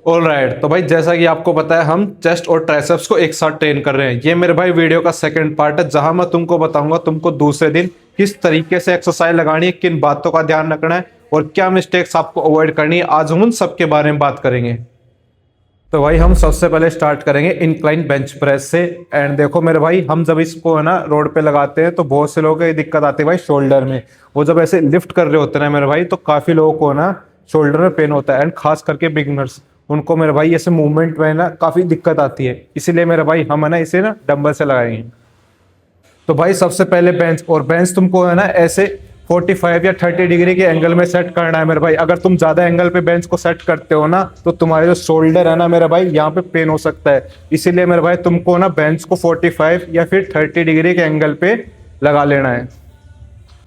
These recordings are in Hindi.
ऑलराइट, तो भाई जैसा कि आपको पता है हम चेस्ट और ट्राइसेप्स को एक साथ ट्रेन कर रहे हैं। ये मेरे भाई वीडियो का सेकंड पार्ट है जहां मैं तुमको बताऊंगा तुमको दूसरे दिन किस तरीके से एक्सरसाइज लगानी है, किन बातों का ध्यान रखना है और क्या मिस्टेक्स आपको अवॉइड करनी है। आज हम उन सब के बारे में बात करेंगे। तो भाई हम सबसे पहले स्टार्ट करेंगे इंक्लाइन बेंच प्रेस से। एंड देखो मेरे भाई, हम जब इसको है ना रोड पे लगाते हैं तो बहुत से लोगों को ये दिक्कत आती है भाई शोल्डर में। वो जब ऐसे लिफ्ट कर रहे होते हैं ना मेरे भाई, तो काफी लोगों को ना शोल्डर में पेन होता है। एंड खास करके बिगिनर्स, उनको मेरे भाई ऐसे मूवमेंट में ना काफी दिक्कत आती है। इसीलिए मेरे भाई हम है ना इसे ना डंबल से लगाएंगे। तो भाई सबसे पहले बेंच, और बेंच तुमको है ना ऐसे 45 या 30 डिग्री के एंगल में सेट करना है मेरे भाई। अगर तुम ज्यादा एंगल पे बेंच को सेट करते हो ना तो तुम्हारे जो शोल्डर है ना मेरे भाई, यहाँ पे पेन हो सकता है। इसीलिए मेरे भाई तुमको ना बेंच को 45 या फिर 30 डिग्री के एंगल पे लगा लेना है।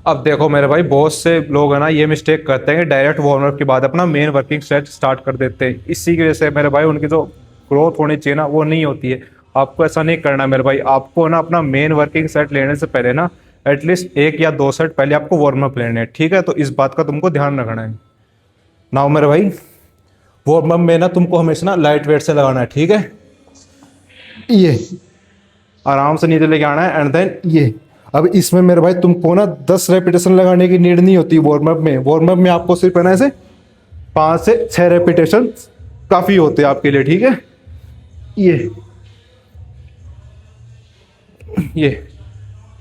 अब देखो मेरे भाई, बहुत से लोग है ना ये मिस्टेक करते हैं कि डायरेक्ट वार्म अप के बाद अपना मेन वर्किंग सेट स्टार्ट कर देते हैं। इसी की वजह से मेरे भाई उनकी जो ग्रोथ होनी चाहिए ना वो नहीं होती है। आपको ऐसा नहीं करना मेरे भाई। आपको ना अपना मेन वर्किंग सेट लेने से पहले ना एटलीस्ट 1 या 2 सेट पहले आपको वार्म अप लेने हैं, ठीक है। तो इस बात का तुमको ध्यान रखना है। नाउ मेरे भाई, वार्म अप में ना तुमको हमेशा ना लाइट वेट से लगाना है, ठीक है। ये आराम से नीचे लेके आना है एंड देन ये। अब इसमें मेरे भाई तुमको ना 10 रेपिटेशन लगाने की नीड नहीं होती वार्म अप में। वार्म अप में आपको सिर्फ है ना ऐसे 5 से 6 रेपिटेशन काफी होते हैं आपके लिए, ठीक है। ये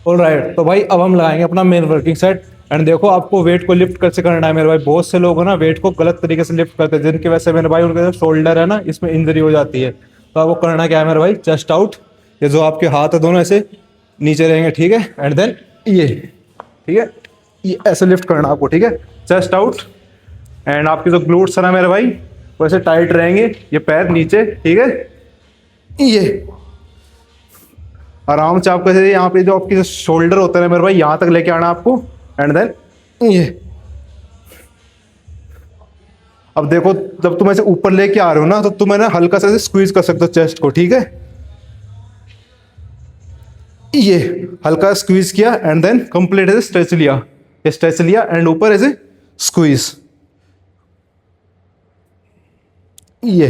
ऑलराइट, तो भाई अब हम लगाएंगे अपना मेन वर्किंग सेट। एंड देखो आपको वेट को लिफ्ट कैसे करना है मेरे भाई। बहुत से लोग है ना वेट को गलत तरीके से लिफ्ट करते हैं, जिनकी वजह से मेरे भाई उनके जो शोल्डर है ना इसमें इंजरी हो जाती है। तो आपको करना क्या है मेरे भाई, चेस्ट आउट। ये जो आपके हाथ है दोनों ऐसे नीचे रहेंगे, ठीक है। एंड देन ये, ठीक है, ये ऐसे लिफ्ट करना आपको, ठीक है। Chest out. एंड आपके जो ग्लूट्स है ना मेरे भाई वो ऐसे टाइट रहेंगे, ये पैर नीचे, ठीक है। ये आराम से आपको ऐसे यहाँ पे जो आपकी शोल्डर होता है मेरे भाई यहाँ तक लेके आना आपको। एंड देन ये। अब देखो जब तुम ऐसे ऊपर लेके आ रहे हो ना तो तुम है ना हल्का सा स्क्वीज कर सकते हो चेस्ट को, ठीक है। ये हल्का स्क्वीज किया एंड देन कंप्लीट ऐसे स्ट्रेच लिया, ये स्ट्रेच लिया एंड ऊपर ऐसे स्क्वीज। ये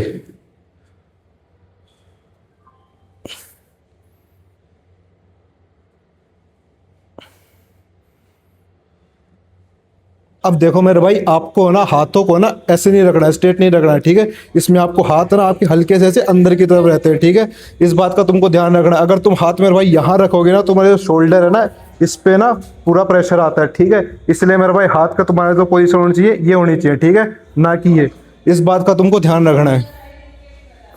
अब देखो मेरे भाई, आपको ना हाथों को ना ऐसे नहीं रखना है, स्ट्रेट नहीं रखना है, ठीक है। इसमें आपको हाथ ना आपके हल्के से ऐसे अंदर की तरफ रहते हैं, ठीक है। इस बात का तुमको ध्यान रखना है। अगर तुम हाथ मेरे भाई यहाँ रखोगे ना, तुम्हारे जो शोल्डर है ना इस पे ना पूरा प्रेशर आता है, ठीक है। इसलिए मेरे भाई हाथ का तुम्हारा जो पोजीशन होनी चाहिए ये होनी चाहिए, ठीक है, ना कि ये। इस बात का तुमको ध्यान रखना है।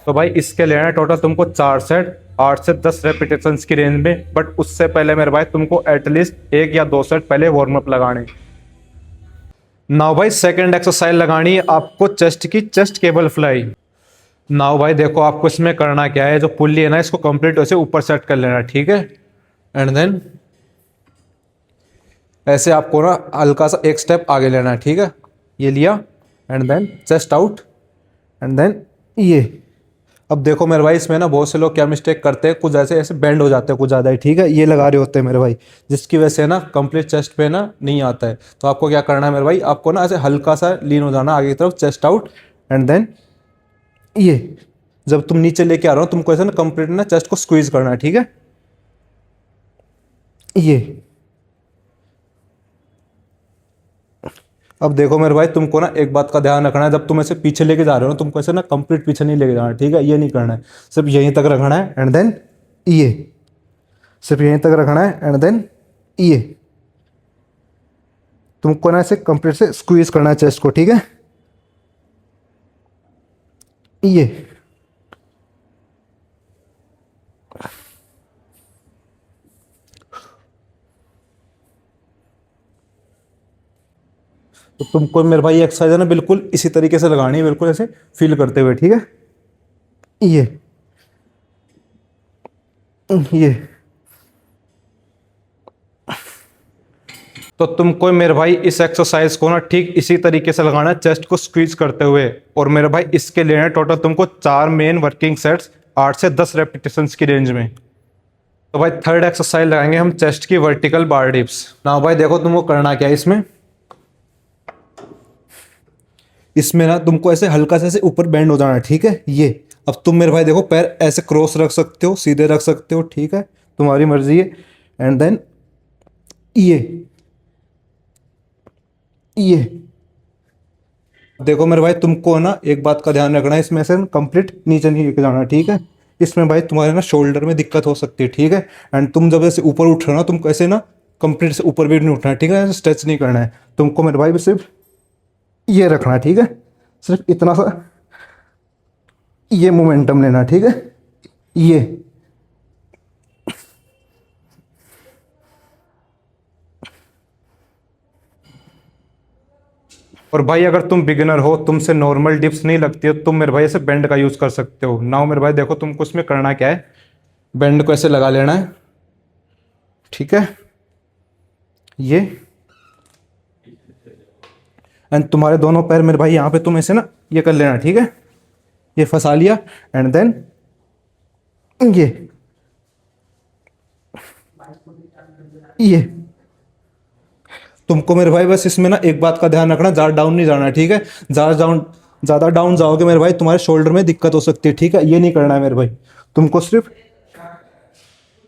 तो भाई इसके लेना है टोटल तुमको 4 सेट 8 से 10 रेपिटेशन की रेंज में। बट उससे पहले मेरे भाई तुमको एटलीस्ट 1 या 2 सेट पहले वार्म अप लगाने। नाउ भाई सेकंड एक्सरसाइज लगानी है आपको चेस्ट की, चेस्ट केबल फ्लाई। नाउ भाई देखो आपको इसमें करना क्या है, जो पुल्ली है ना इसको कंप्लीट ऐसे ऊपर सेट कर लेना, ठीक है। एंड देन ऐसे आपको ना हल्का सा एक स्टेप आगे लेना है, ठीक है। ये लिया and then chest out and then ये। अब देखो मेरे भाई इसमें ना बहुत से लोग क्या मिस्टेक करते हैं, कुछ ऐसे ऐसे बेंड हो जाते हैं कुछ ज़्यादा ही, ठीक है। ये लगा रहे होते हैं मेरे भाई, जिसकी वजह से ना कंप्लीट चेस्ट पे ना नहीं आता है। तो आपको क्या करना है मेरे भाई, आपको ना ऐसे हल्का सा लीन हो जाना आगे की तरफ, चेस्ट आउट एंड देन ये। जब तुम नीचे लेके आ रहे हो तुमको ऐसे ना कंप्लीट ना चेस्ट को स्क्वीज करना है, ठीक है। ये अब देखो मेरे भाई तुमको ना एक बात का ध्यान रखना है, जब तुम ऐसे पीछे लेके जा रहे हो ना तुमको ऐसे ना कंप्लीट पीछे नहीं लेके जाना, ठीक है। ये नहीं करना है, सिर्फ यहीं तक रखना है एंड देन ये। सिर्फ यहीं तक रखना है एंड देन ये। तुमको ना ऐसे कंप्लीट से स्क्वीज करना है चेस्ट को, ठीक है। ये तो तुमको मेरे भाई एक्सरसाइज है ना बिल्कुल इसी तरीके से लगानी है, बिल्कुल ऐसे फील करते हुए, ठीक है। ये तो तुमको मेरे भाई इस एक्सरसाइज को ना ठीक इसी तरीके से लगाना है, चेस्ट को स्क्वीज करते हुए। और मेरे भाई इसके लिए टोटल तुमको 4 मेन वर्किंग सेट्स 8 से 10 रेपिटेशन की रेंज में। तो भाई थर्ड एक्सरसाइज लगाएंगे हम चेस्ट की वर्टिकल बार डिप्स। ना भाई देखो तुमको करना क्या है, इसमें इसमें ना तुमको ऐसे हल्का से ऐसे ऊपर बेंड हो जाना है, ठीक है। ये अब तुम मेरे भाई देखो पैर ऐसे क्रॉस रख सकते हो, सीधे रख सकते हो, ठीक है, तुम्हारी मर्जी है। एंड देन ये देखो मेरे भाई, तुमको ना एक बात का ध्यान रखना है, इसमें से कंप्लीट नीचे नहीं लेके जाना, ठीक है। इसमें भाई तुम्हारे ना शोल्डर में दिक्कत हो सकती है, ठीक है। एंड तुम जब ऐसे ऊपर उठ रहे हो ना, तुमको ऐसे ना कंप्लीट से ऊपर भी नहीं उठना है, ठीक है, स्ट्रेच नहीं करना है तुमको मेरे भाई, सिर्फ ये रखना है, ठीक है, सिर्फ इतना सा ये मोमेंटम लेना, ठीक है। ये और भाई अगर तुम बिगिनर हो, तुमसे नॉर्मल डिप्स नहीं लगती हो, तुम मेरे भाई ऐसे बेंड का यूज कर सकते हो। नाउ मेरे भाई देखो तुमको उसमें करना क्या है, बेंड को ऐसे लगा लेना है, ठीक है, ये। एंड तुम्हारे दोनों पैर मेरे भाई यहाँ पे तुम ऐसे ना ये कर लेना, ठीक है, ये फंसा लिया। एंड देन ये तुमको मेरे भाई बस इसमें ना एक बात का ध्यान रखना, ज़्यादा डाउन नहीं जाना, ठीक है। ज़्यादा डाउन जाओगे मेरे भाई तुम्हारे शोल्डर में दिक्कत हो सकती है, ठीक है। ये नहीं करना है मेरे भाई, तुमको सिर्फ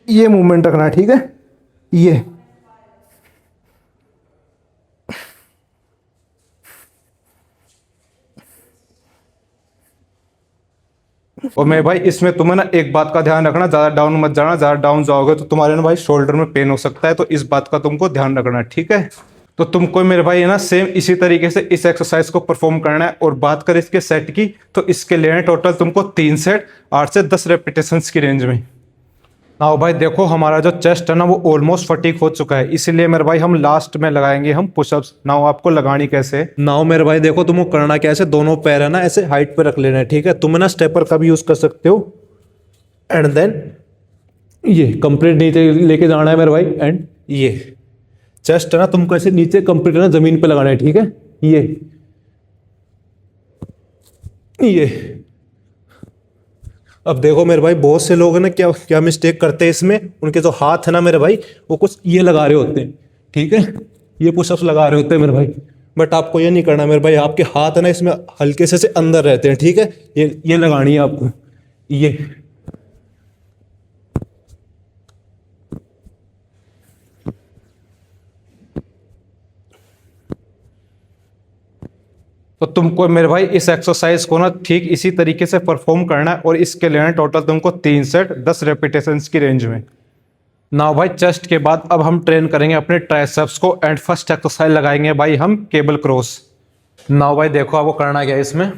ये मूवमेंट रखना है, ठीक है, ये। और मेरे भाई इसमें तुम्हें ना एक बात का ध्यान रखना, ज़्यादा डाउन मत जाना, ज़्यादा डाउन जाओगे तो तुम्हारे ना भाई शोल्डर में पेन हो सकता है, तो इस बात का तुमको ध्यान रखना है, ठीक है। तो तुमको मेरे भाई है ना सेम इसी तरीके से इस एक्सरसाइज को परफॉर्म करना है। और बात करें इसके सेट की, तो इसके लिए टोटल तुमको 3 सेट 8 से 10 रेपिटेशंस की रेंज में। नाउ भाई देखो हमारा जो चेस्ट है ना वो ऑलमोस्ट फटीक हो चुका है, इसीलिए मेरे भाई हम लास्ट में लगाएंगे हम पुशअप्स। नाउ आपको लगानी कैसे है, नाउ मेरे भाई देखो तुमको करना क्या है, ऐसे दोनों पैर है ना ऐसे हाइट पे रख लेना है, ठीक है। तुम ना स्टेपर का भी यूज कर सकते हो। एंड देन ये कंप्लीट नीचे लेके जाना है मेरे भाई। एंड ये चेस्ट है ना तुमको ऐसे नीचे कंप्लीट है ना जमीन पे लगाना है, ठीक है। ये अब देखो मेरे भाई बहुत से लोग हैं ना क्या क्या मिस्टेक करते हैं इसमें, उनके जो हाथ है ना मेरे भाई वो कुछ ये लगा रहे होते हैं, ठीक है, ये पुशअप्स लगा रहे होते हैं मेरे भाई। बट आपको ये नहीं करना मेरे भाई, आपके हाथ है ना इसमें हल्के से अंदर रहते हैं, ठीक है। ये लगानी है आपको, ये। तो तुमको मेरे भाई इस एक्सरसाइज को ना ठीक इसी तरीके से परफॉर्म करना है, और इसके लिए टोटल तुमको 3 सेट 10 रेपिटेशंस की रेंज में। ना भाई चेस्ट के बाद अब हम ट्रेन करेंगे अपने ट्राइसेप्स को। एंड फर्स्ट एक्सरसाइज लगाएंगे भाई हम केबल क्रॉस। ना भाई देखो आपको करना क्या है, इसमें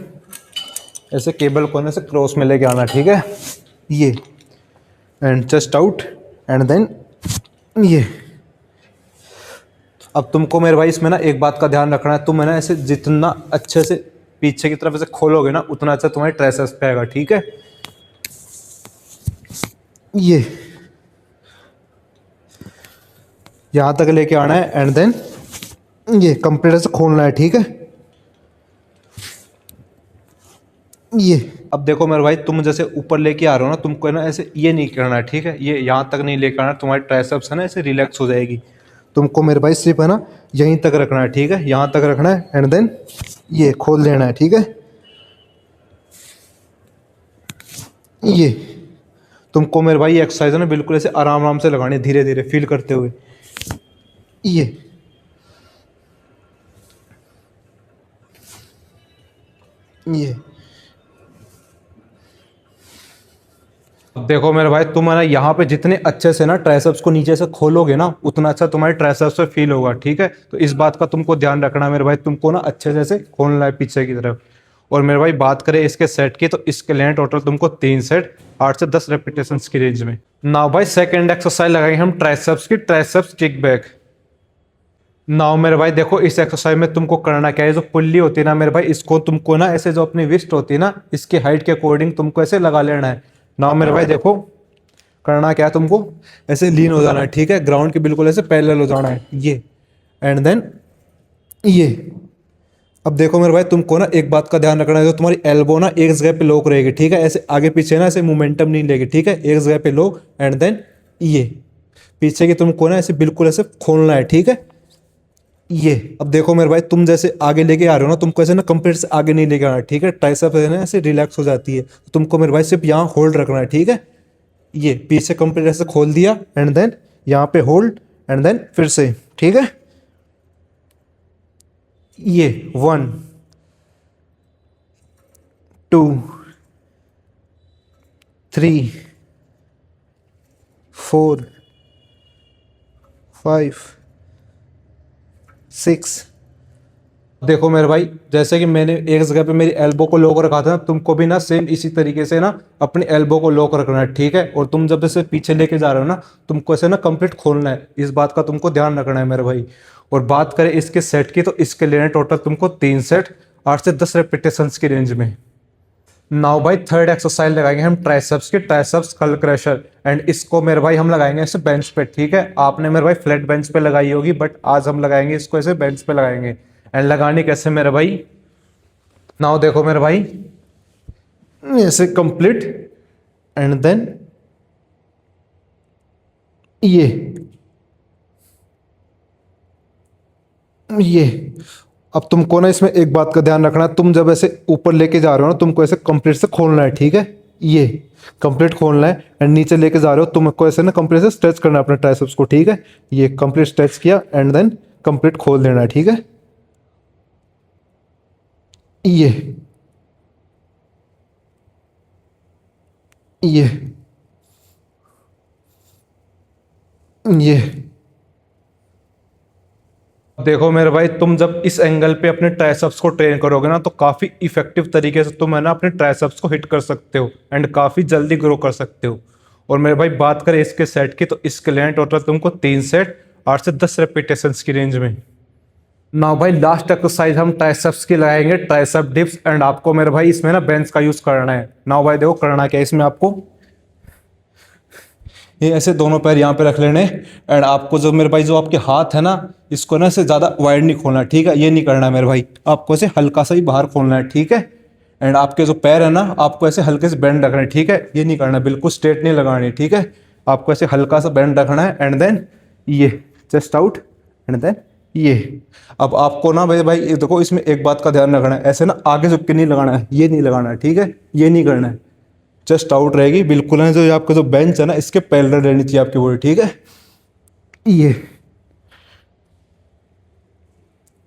ऐसे केबल को से क्रॉस में लेके आना, ठीक है, ये। And chest out. And then ये। अब तुमको मेरे भाई इसमें ना एक बात का ध्यान रखना है, तुम है ना ऐसे जितना अच्छे से पीछे की तरफ ऐसे खोलोगे ना उतना अच्छा तुम्हारे ट्राइसेप्स पे आएगा, ठीक है। ये यहां तक लेके आना है। एंड देन ये कंप्लीट ऐसे खोलना है, ठीक है, ये। अब देखो मेरे भाई तुम जैसे ऊपर लेके आ रहे हो ना, तुमको है ना ऐसे ये नहीं करना है, ठीक है, ये यहाँ तक नहीं लेकर आना, तुम्हारी ट्राइसेप्स है ना ऐसे रिलैक्स हो जाएगी। तुमको मेरे भाई सिर्फ है ना यहीं तक रखना है, ठीक है, यहाँ तक रखना है। एंड देन ये खोल लेना है, ठीक है, ये। तुमको मेरे भाई ये एक्सरसाइज है ना बिल्कुल ऐसे आराम आराम से लगानी है, धीरे धीरे फील करते हुए, ये। अब देखो मेरे भाई तुम है ना यहाँ पे जितने अच्छे से ना ट्राइसेप्स को नीचे से खोलोगे ना उतना अच्छा तुम्हारे ट्राइसेप्स पे फील होगा, ठीक है। तो इस बात का तुमको ध्यान रखना है मेरे भाई, तुमको ना अच्छे से खोलना है पीछे की तरफ। और मेरे भाई बात करें इसके सेट की, तो इसके लिए टोटल तुमको 3 सेट 8 से 10 रेपिटेशन की रेंज में। नाउ भाई सेकेंड एक्सरसाइज लगाएंगे हम ट्राइसेप्स की, ट्राइसेप्स किक बैक। नाउ मेरे भाई देखो इस एक्सरसाइज में तुमको करना क्या है, जो पुल्ली होती है ना मेरे भाई, इसको तुमको ना ऐसे जो अपनी विस्ट होती है ना इसके हाइट के अकॉर्डिंग तुमको ऐसे लगा लेना है। नाउ मेरे भाई देखो करना क्या है, तुमको ऐसे लीन हो जाना है, ठीक है, ग्राउंड के बिल्कुल ऐसे पैरेलल हो जाना है, ये। एंड देन ये। अब देखो मेरे भाई तुमको ना एक बात का ध्यान रखना है, जो तुम्हारी एल्बो ना एक जगह पे लॉक रहेगी, ठीक है, ऐसे आगे पीछे ना ऐसे मोमेंटम नहीं लेगी, ठीक है, एक जगह पे लॉक। एंड देन ये पीछे की तुमको ना ऐसे बिल्कुल ऐसे खोलना है, ठीक है, ये अब देखो मेरे भाई, तुम जैसे आगे लेके आ रहे हो ना, तुमको ऐसे ना कंप्लीट से आगे नहीं लेके आना, ठीक है। ट्राइसेप है ना ऐसे रिलैक्स हो जाती है, तो तुमको मेरे भाई सिर्फ यहाँ होल्ड रखना है, ठीक है। ये पीछे कंप्लीट ऐसे खोल दिया एंड देन यहाँ पे होल्ड एंड देन फिर से, ठीक है। ये 1 2 3 4 5 6। देखो मेरे भाई, जैसे कि मैंने एक जगह पे मेरी एल्बो को लॉक रखा था, तुमको भी ना सेम इसी तरीके से ना अपनी एल्बो को लॉक रखना है, ठीक है। और तुम जब इसे पीछे लेके जा रहे हो ना, तुमको ऐसे ना कंप्लीट खोलना है, इस बात का तुमको ध्यान रखना है मेरे भाई। और बात करें इसके सेट की, तो इसके लेने टोटल तुमको 3 सेट 8 से 10 रेपिटेशन की रेंज में। नाउ भाई थर्ड एक्सरसाइज लगाएंगे हम ट्राइसेप्स की, ट्राइसेप्स स्कल क्रशर। एंड इसको मेरे भाई हम लगाएंगे ऐसे बेंच पे, ठीक है। आपने मेरे भाई फ्लैट बेंच पे लगाई होगी, बट आज हम लगाएंगे इसको ऐसे बेंच पे लगाएंगे। एंड लगाने कैसे मेरे भाई, नाउ देखो मेरे भाई, ऐसे कंप्लीट एंड देन ये अब तुमको ना इसमें एक बात का ध्यान रखना है, तुम जब ऐसे ऊपर लेके जा रहे हो ना, तुमको ऐसे कंप्लीट से खोलना है, ठीक है। ये कंप्लीट खोलना है एंड नीचे लेके जा रहे हो, तुमको ऐसे ना कंप्लीट से स्ट्रेच करना है अपने ट्राइसेप्स को, ठीक है। ये कंप्लीट स्ट्रेच किया एंड देन कंप्लीट खोल देना है, ठीक है। ये ये देखो मेरे भाई, तुम जब इस एंगल पे अपने ट्राइसेप्स को ट्रेन करोगे ना, तो काफी इफेक्टिव तरीके से तुम है ना अपने ट्राइसेप्स को हिट कर सकते हो एंड काफी जल्दी ग्रो कर सकते हो। और मेरे भाई बात करें इसके सेट की, तो इसके लिए टोटल तुमको 3 सेट 8 से 10 रेपिटेशन की रेंज में। नाउ भाई लास्ट एक्सरसाइज हम ट्राइसेप्स की लगाएंगे, ट्राइसेप डिप्स। एंड आपको मेरे भाई इसमें ना बेंच का यूज करना है। नाउ भाई देखो करना क्या है इसमें, आपको ये ऐसे दोनों पैर यहाँ पे रख लेने। एंड आपको जो मेरे भाई जो आपके हाथ है ना, इसको ना ऐसे ज़्यादा वाइड नहीं खोलना, ठीक है। ये नहीं करना है मेरे भाई, आपको ऐसे हल्का सा ही बाहर खोलना है, ठीक है। एंड आपके जो पैर है ना, आपको ऐसे हल्के से बेंड रखना है, ठीक है। ये नहीं करना, बिल्कुल स्ट्रेट नहीं लगानी, ठीक है। आपको ऐसे हल्का सा बेंड रखना है एंड देन ये चेस्ट आउट एंड देन ये। अब आपको ना भाई भाई ये देखो, इसमें एक बात का ध्यान रखना है, ऐसे ना आगे झुक के नहीं लगाना है, ये नहीं लगाना है, ठीक है। ये नहीं करना है, जस्ट आउट रहेगी बिल्कुल है। जो आपका जो बेंच है ना, इसके पैरेलल रहनी चाहिए आपकी बॉडी, ठीक है।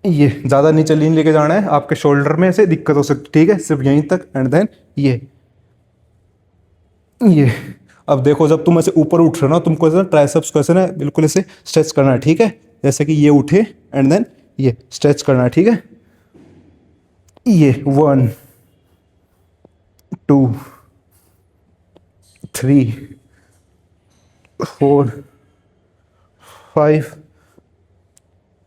ये ज्यादा नीचे लीन लेके जाना है, आपके शोल्डर में ऐसे दिक्कत हो सकती, ठीक है। सिर्फ यहीं तक एंड देन ये अब देखो, जब तुम ऐसे ऊपर उठ रहे हो ना, तुमको ऐसे ट्राइसेप्स को ऐसे ना बिल्कुल ऐसे स्ट्रेच करना है, ठीक है। जैसे कि ये उठे एंड देन ये स्ट्रेच करना है, ठीक है। ये 1 2 3 4 5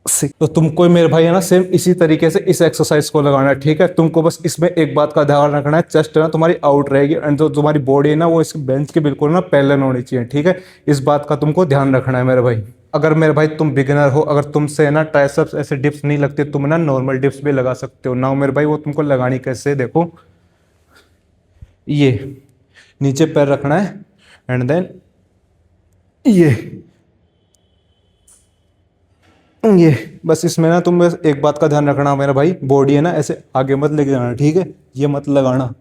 6। तो तुमको मेरे भाई है ना सेम इसी तरीके से इस एक्सरसाइज को लगाना है, ठीक है। तुमको बस इसमें एक बात का ध्यान रखना है, चेस्ट है ना तुम्हारी आउट रहेगी एंड जो तुम्हारी बॉडी है ना, वो इस बेंच के बिल्कुल ना पैरेलल होनी चाहिए, ठीक है। इस बात का तुमको ध्यान रखना है मेरे भाई। अगर मेरे भाई तुम बिगिनर हो, अगर तुमसे ना ट्राइसेप्स ऐसे डिप्स नहीं लगती, तुम ना नॉर्मल डिप्स भी लगा सकते हो ना मेरे भाई। वो तुमको लगानी कैसे, देखो ये नीचे पैर रखना है एंड देन ये बस इसमें ना तुम बस एक बात का ध्यान रखना मेरा भाई, बॉडी है ना ऐसे आगे मत लेके जाना, ठीक है। ये मत लगाना,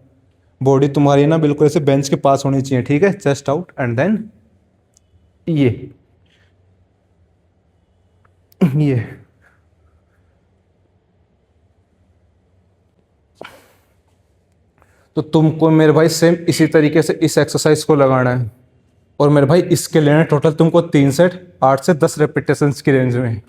बॉडी तुम्हारी ना बिल्कुल ऐसे बेंच के पास होनी चाहिए, ठीक है। चेस्ट आउट एंड देन ये तो तुमको मेरे भाई सेम इसी तरीके से इस एक्सरसाइज को लगाना है। और मेरे भाई इसके लेना टोटल तुमको 3 सेट 8 से 10 रेपिटेशन की रेंज में।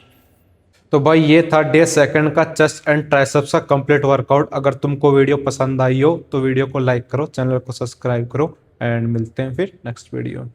तो भाई ये था डे सेकंड का चेस्ट एंड ट्राइसेप्स का कंप्लीट वर्कआउट। अगर तुमको वीडियो पसंद आई हो तो वीडियो को लाइक करो, चैनल को सब्सक्राइब करो एंड मिलते हैं फिर नेक्स्ट वीडियो।